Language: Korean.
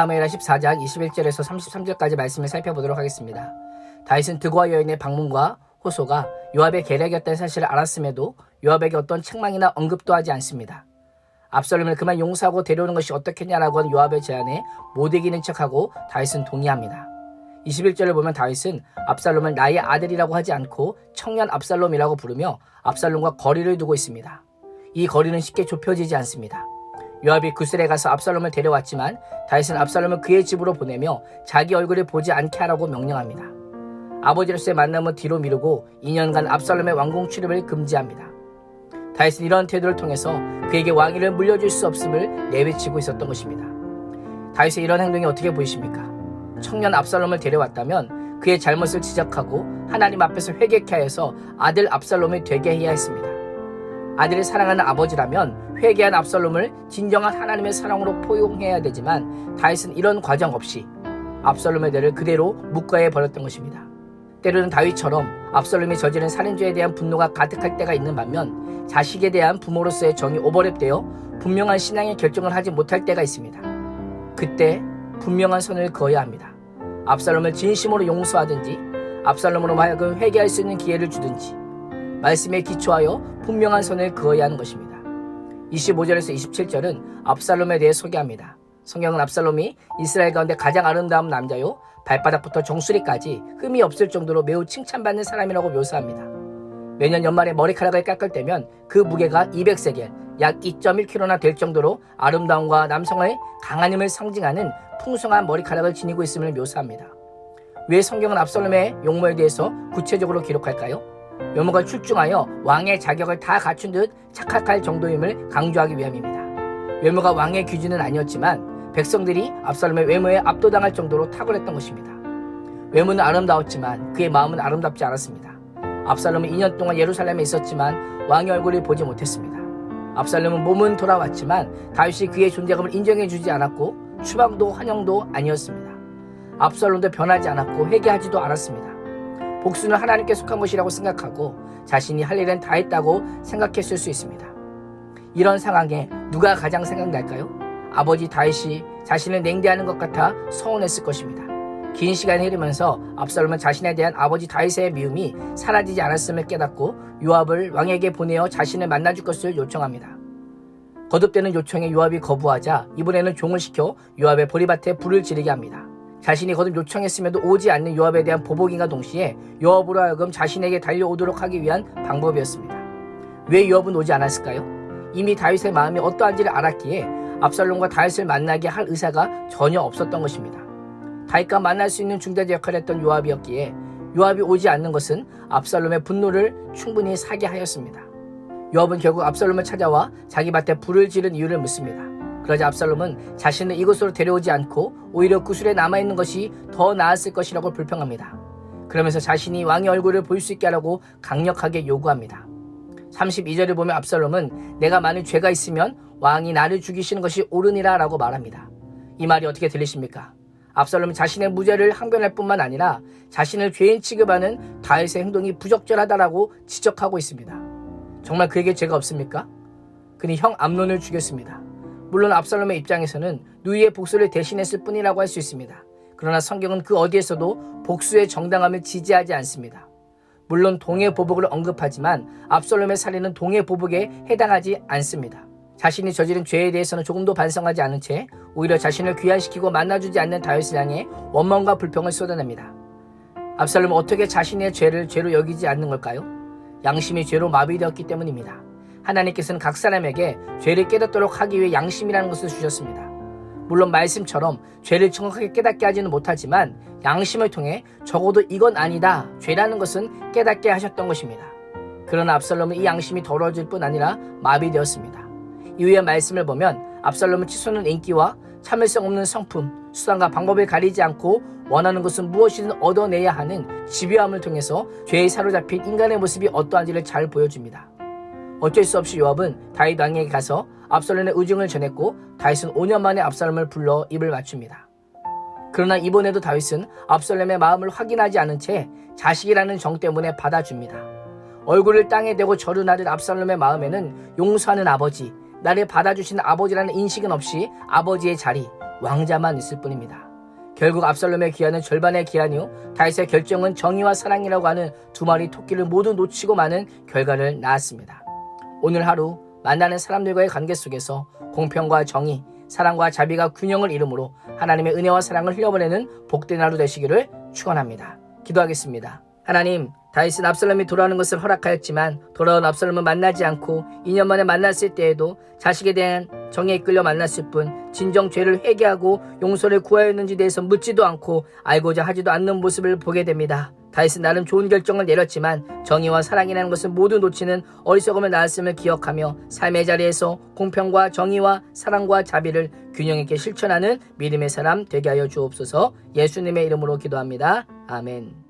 사무엘하 14장 21절에서 33절까지 말씀을 살펴보도록 하겠습니다. 다윗은 드고와 여인의 방문과 호소가 요압의 계략이었다는 사실을 알았음에도 요압에게 어떤 책망이나 언급도 하지 않습니다. 압살롬을 그만 용서하고 데려오는 것이 어떻겠냐라고 하는 요압의 제안에 못 이기는 척하고 다윗은 동의합니다. 21절을 보면 다윗은 압살롬을 나의 아들이라고 하지 않고 청년 압살롬이라고 부르며 압살롬과 거리를 두고 있습니다. 이 거리는 쉽게 좁혀지지 않습니다. 요압이 구슬에 가서 압살롬을 데려왔지만 다윗은 압살롬을 그의 집으로 보내며 자기 얼굴을 보지 않게 하라고 명령합니다. 아버지로서의 만남은 뒤로 미루고 2년간 압살롬의 왕궁 출입을 금지합니다. 다윗은 이런 태도를 통해서 그에게 왕위를 물려줄 수 없음을 내비치고 있었던 것입니다. 다윗의 이런 행동이 어떻게 보이십니까? 청년 압살롬을 데려왔다면 그의 잘못을 지적하고 하나님 앞에서 회개케 하여서 아들 압살롬이 되게 해야 했습니다. 아들을 사랑하는 아버지라면 회개한 압살롬을 진정한 하나님의 사랑으로 포용해야 되지만 다윗은 이런 과정 없이 압살롬의 대를 그대로 묵과해 버렸던 것입니다. 때로는 다윗처럼 압살롬이 저지른 살인죄에 대한 분노가 가득할 때가 있는 반면 자식에 대한 부모로서의 정이 오버랩되어 분명한 신앙의 결정을 하지 못할 때가 있습니다. 그때 분명한 선을 그어야 합니다. 압살롬을 진심으로 용서하든지 압살롬으로 하여금 회개할 수 있는 기회를 주든지 말씀에 기초하여 분명한 선을 그어야 하는 것입니다. 25절에서 27절은 압살롬에 대해 소개합니다. 성경은 압살롬이 이스라엘 가운데 가장 아름다운 남자요 발바닥부터 정수리까지 흠이 없을 정도로 매우 칭찬받는 사람이라고 묘사합니다. 매년 연말에 머리카락을 깎을 때면 그 무게가 200세겔, 약 2.1kg나 될 정도로 아름다움과 남성의 강한 힘을 상징하는 풍성한 머리카락을 지니고 있음을 묘사합니다. 왜 성경은 압살롬의 용모에 대해서 구체적으로 기록할까요? 외모가 출중하여 왕의 자격을 다 갖춘 듯 착각할 정도임을 강조하기 위함입니다. 외모가 왕의 기준은 아니었지만 백성들이 압살롬의 외모에 압도당할 정도로 탁월했던 것입니다. 외모는 아름다웠지만 그의 마음은 아름답지 않았습니다. 압살롬은 2년 동안 예루살렘에 있었지만 왕의 얼굴을 보지 못했습니다. 압살롬은 몸은 돌아왔지만 다윗이 그의 존재감을 인정해주지 않았고 추방도 환영도 아니었습니다. 압살롬도 변하지 않았고 회개하지도 않았습니다. 복수는 하나님께 속한 것이라고 생각하고 자신이 할 일은 다 했다고 생각했을 수 있습니다. 이런 상황에 누가 가장 생각날까요? 아버지 다윗이 자신을 냉대하는 것 같아 서운했을 것입니다. 긴 시간이 흐르면서 압살롬은 자신에 대한 아버지 다윗의 미움이 사라지지 않았음을 깨닫고 요압을 왕에게 보내어 자신을 만나줄 것을 요청합니다. 거듭되는 요청에 요압이 거부하자 이번에는 종을 시켜 요압의 보리밭에 불을 지르게 합니다. 자신이 거듭 요청했음에도 오지 않는 요압에 대한 보복인과 동시에 요압으로 하여금 자신에게 달려오도록 하기 위한 방법이었습니다. 왜 요압은 오지 않았을까요? 이미 다윗의 마음이 어떠한지를 알았기에 압살롬과 다윗을 만나게 할 의사가 전혀 없었던 것입니다. 다윗과 만날 수 있는 중재자 역할을 했던 요압이었기에 요압이 오지 않는 것은 압살롬의 분노를 충분히 사게 하였습니다. 요압은 결국 압살롬을 찾아와 자기 밭에 불을 지른 이유를 묻습니다. 그러자 압살롬은 자신을 이곳으로 데려오지 않고 오히려 구슬에 남아있는 것이 더 나았을 것이라고 불평합니다. 그러면서 자신이 왕의 얼굴을 볼 수 있게 하라고 강력하게 요구합니다. 32절을 보면 압살롬은 내가 만일 죄가 있으면 왕이 나를 죽이시는 것이 옳으니라 라고 말합니다. 이 말이 어떻게 들리십니까? 압살롬은 자신의 무죄를 항변할 뿐만 아니라 자신을 죄인 취급하는 다윗의 행동이 부적절하다라고 지적하고 있습니다. 정말 그에게 죄가 없습니까? 그는 형 암논을 죽였습니다. 물론 압살롬의 입장에서는 누이의 복수를 대신했을 뿐이라고 할 수 있습니다. 그러나 성경은 그 어디에서도 복수의 정당함을 지지하지 않습니다. 물론 동해 보복을 언급하지만 압살롬의 살인은 동해 보복에 해당하지 않습니다. 자신이 저지른 죄에 대해서는 조금도 반성하지 않은 채 오히려 자신을 귀환시키고 만나주지 않는 다윗을 향해 원망과 불평을 쏟아냅니다. 압살롬은 어떻게 자신의 죄를 죄로 여기지 않는 걸까요? 양심이 죄로 마비되었기 때문입니다. 하나님께서는 각 사람에게 죄를 깨닫도록 하기 위해 양심이라는 것을 주셨습니다. 물론 말씀처럼 죄를 정확하게 깨닫게 하지는 못하지만 양심을 통해 적어도 이건 아니다, 죄라는 것은 깨닫게 하셨던 것입니다. 그러나 압살롬은 이 양심이 더러워질 뿐 아니라 마비되었습니다. 이후의 말씀을 보면 압살롬은 치솟는 인기와 참을성 없는 성품, 수단과 방법을 가리지 않고 원하는 것은 무엇이든 얻어내야 하는 집요함을 통해서 죄에 사로잡힌 인간의 모습이 어떠한지를 잘 보여줍니다. 어쩔 수 없이 요압은 다윗 왕에게 가서 압살롬의 의중을 전했고 다윗은 5년 만에 압살롬을 불러 입을 맞춥니다. 그러나 이번에도 다윗은 압살롬의 마음을 확인하지 않은 채 자식이라는 정 때문에 받아줍니다. 얼굴을 땅에 대고 절을 하는 압살롬의 마음에는 용서하는 아버지, 나를 받아주시는 아버지라는 인식은 없이 아버지의 자리, 왕자만 있을 뿐입니다. 결국 압살롬의 기한은 절반의 기한이요 다윗의 결정은 정의와 사랑이라고 하는 두 마리 토끼를 모두 놓치고 마는 결과를 낳았습니다. 오늘 하루 만나는 사람들과의 관계 속에서 공평과 정의, 사랑과 자비가 균형을 이루므로 하나님의 은혜와 사랑을 흘려보내는 복된 하루 되시기를 축원합니다. 기도하겠습니다. 하나님, 다윗은 압살롬이 돌아오는 것을 허락하였지만 돌아온 압살롬은 만나지 않고 2년 만에 만났을 때에도 자식에 대한 정에 이끌려 만났을 뿐 진정 죄를 회개하고 용서를 구하였는지 대해서 묻지도 않고 알고자 하지도 않는 모습을 보게 됩니다. 다윗은 나름 좋은 결정을 내렸지만 정의와 사랑이라는 것을 모두 놓치는 어리석음을 낳았음을 기억하며 삶의 자리에서 공평과 정의와 사랑과 자비를 균형 있게 실천하는 믿음의 사람 되게 하여 주옵소서. 예수님의 이름으로 기도합니다. 아멘.